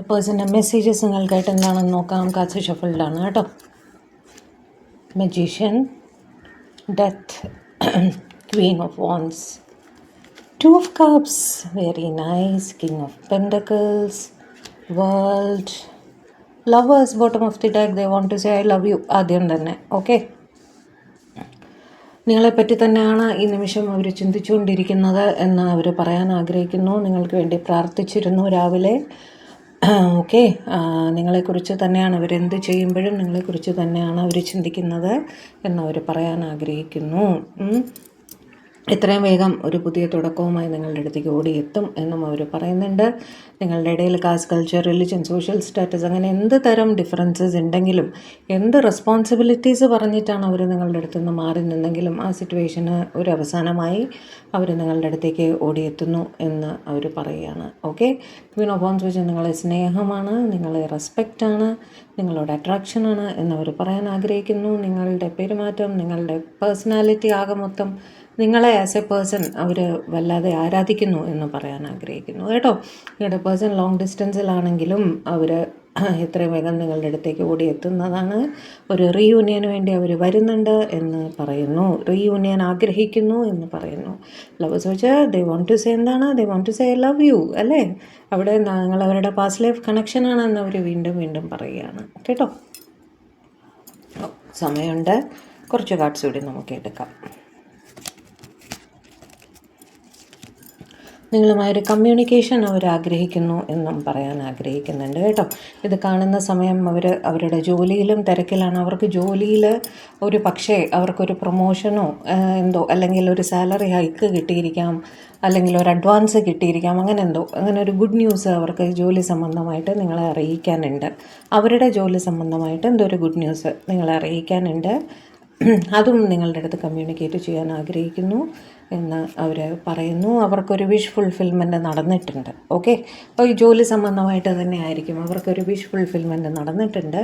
പേഴ്സൻ്റെ മെസ്സേജസ് നിങ്ങൾക്കായിട്ട് എന്താണെന്ന് നോക്കാം. കാർഡ്സ് ഷഫിൾഡാണ് കേട്ടോ. Magician, death, queen of wands, two of cups, very nice, king of pentacles, world, lovers, bottom of the deck, they want to say I love you ആദ്യം തന്നെ. Okay, നിങ്ങളെപ്പറ്റി തന്നെയാണ് ഈ നിമിഷം അവർ ചിന്തിച്ചുകൊണ്ടിരിക്കുന്നത് എന്ന് അവർ പറയാൻ ആഗ്രഹിക്കുന്നു. നിങ്ങൾക്ക് വേണ്ടി പ്രാർത്ഥിച്ചിരുന്നു രാവിലെ. ഓക്കെ, നിങ്ങളെക്കുറിച്ച് തന്നെയാണ് അവരെന്ത് ചെയ്യുമ്പോഴും നിങ്ങളെക്കുറിച്ച് തന്നെയാണ് അവർ ചിന്തിക്കുന്നത് എന്നവർ പറയാൻ ആഗ്രഹിക്കുന്നു. എത്രയും വേഗം ഒരു പുതിയ തുടക്കവുമായി നിങ്ങളുടെ അടുത്തേക്ക് ഓടിയെത്തും എന്നും അവർ പറയുന്നുണ്ട്. നിങ്ങളുടെ ഇടയിൽ caste, culture, religion, social status അങ്ങനെ എന്ത് തരം ഡിഫറൻസസ് ഉണ്ടെങ്കിലും, എന്ത് റെസ്പോൺസിബിലിറ്റീസ് പറഞ്ഞിട്ടാണ് അവർ നിങ്ങളുടെ അടുത്ത് നിന്ന് മാറി നിന്നെങ്കിലും ആ സിറ്റുവേഷന് ഒരു അവസാനമായി അവർ നിങ്ങളുടെ അടുത്തേക്ക് ഓടിയെത്തുന്നു എന്ന് അവർ പറയുകയാണ്. ഓക്കെ, ക്വീൻ ഓഫ് വാൻഡ്സ് വെച്ച് നിങ്ങളെ സ്നേഹമാണ്, നിങ്ങളെ റെസ്പെക്റ്റാണ്, നിങ്ങളോട് അട്രാക്ഷനാണ് എന്നവർ പറയാൻ ആഗ്രഹിക്കുന്നു. നിങ്ങളുടെ പെരുമാറ്റം, നിങ്ങളുടെ പേഴ്സണാലിറ്റി ആകെ മൊത്തം നിങ്ങളെ ആസ് എ പേഴ്സൺ അവർ വല്ലാതെ ആരാധിക്കുന്നു എന്ന് പറയാൻ ആഗ്രഹിക്കുന്നു കേട്ടോ. നിങ്ങളുടെ പേഴ്സൺ ലോങ് ഡിസ്റ്റൻസിലാണെങ്കിലും അവർ എത്രയും വേഗം നിങ്ങളുടെ അടുത്തേക്ക് ഓടിയെത്തുന്നതാണ്. ഒരു റീയൂണിയന് വേണ്ടി അവർ വരുന്നുണ്ട് എന്ന് പറയുന്നു. റീയൂണിയൻ ആഗ്രഹിക്കുന്നു എന്ന് പറയുന്നു. ലവേഴ്സ് വെച്ച് ദേ വോണ്ട് ടു സേ എന്താണ്, they want to say I love you അല്ലേ. അവിടെ നിങ്ങൾ അവരുടെ പാസ്റ്റ് ലൈഫ് കണക്ഷനാണെന്ന് അവർ വീണ്ടും വീണ്ടും പറയുകയാണ് കേട്ടോ. സമയമുണ്ട്, കുറച്ച് കാർഡ്സ് കൂടി നമുക്ക് എടുക്കാം. നിങ്ങളുമായൊരു കമ്മ്യൂണിക്കേഷൻ അവർ ആഗ്രഹിക്കുന്നു എന്നും പറയാൻ ആഗ്രഹിക്കുന്നുണ്ട് കേട്ടോ. ഇത് കാണുന്ന സമയം അവരുടെ ജോലിയിലും തിരക്കിലാണ്. അവർക്ക് ജോലിയിൽ ഒരു പക്ഷേ അവർക്കൊരു പ്രൊമോഷനോ എന്തോ, അല്ലെങ്കിൽ ഒരു സാലറി ഹൈക്ക് കിട്ടിയിരിക്കാം, അല്ലെങ്കിൽ ഒരു അഡ്വാൻസ് കിട്ടിയിരിക്കാം, അങ്ങനെ ഒരു ഗുഡ് ന്യൂസ് അവർക്ക് ജോലി സംബന്ധമായിട്ട് നിങ്ങളെ അറിയിക്കാനുണ്ട്. അവരുടെ ജോലി സംബന്ധമായിട്ട് എന്തോ ഒരു ഗുഡ് ന്യൂസ് നിങ്ങളെ അറിയിക്കാനുണ്ട്. അതും നിങ്ങളുടെ അടുത്ത് കമ്മ്യൂണിക്കേറ്റ് ചെയ്യാൻ ആഗ്രഹിക്കുന്നു എന്ന് അവർ പറയുന്നു. അവർക്കൊരു വിഷ് ഫുൾഫിൽമെൻറ്റ് നടന്നിട്ടുണ്ട്. ഓക്കെ, അപ്പോൾ ഈ ജോലി സംബന്ധമായിട്ട് തന്നെ ആയിരിക്കും. അവർക്കൊരു വിഷ് ഫുൾഫിൽമെൻറ്റ് നടന്നിട്ടുണ്ട്.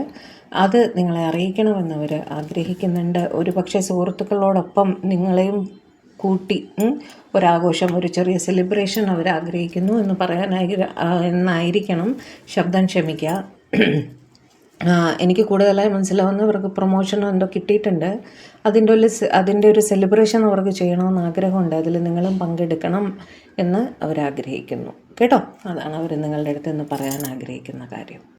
അത് നിങ്ങളെ അറിയിക്കണമെന്ന് അവർ ആഗ്രഹിക്കുന്നുണ്ട്. ഒരു പക്ഷേ സുഹൃത്തുക്കളോടൊപ്പം നിങ്ങളെയും കൂട്ടി ഒരാഘോഷം, ഒരു ചെറിയ സെലിബ്രേഷൻ അവർ ആഗ്രഹിക്കുന്നു എന്ന് എന്നായിരിക്കണം. ശബ്ദം ക്ഷമിക്കുക. എനിക്ക് കൂടുതലായി മനസ്സിലാവുന്ന അവർക്ക് പ്രൊമോഷനോ എന്തോ കിട്ടിയിട്ടുണ്ട്. അതിൻ്റെ ഒരു സെലിബ്രേഷൻ അവർക്ക് ചെയ്യണമെന്ന് ആഗ്രഹമുണ്ട്. അതിൽ നിങ്ങളും പങ്കെടുക്കണം എന്ന് അവരാഗ്രഹിക്കുന്നു കേട്ടോ. അതാണ് അവർ നിങ്ങളുടെ അടുത്ത് നിന്ന് പറയാൻ ആഗ്രഹിക്കുന്ന കാര്യം.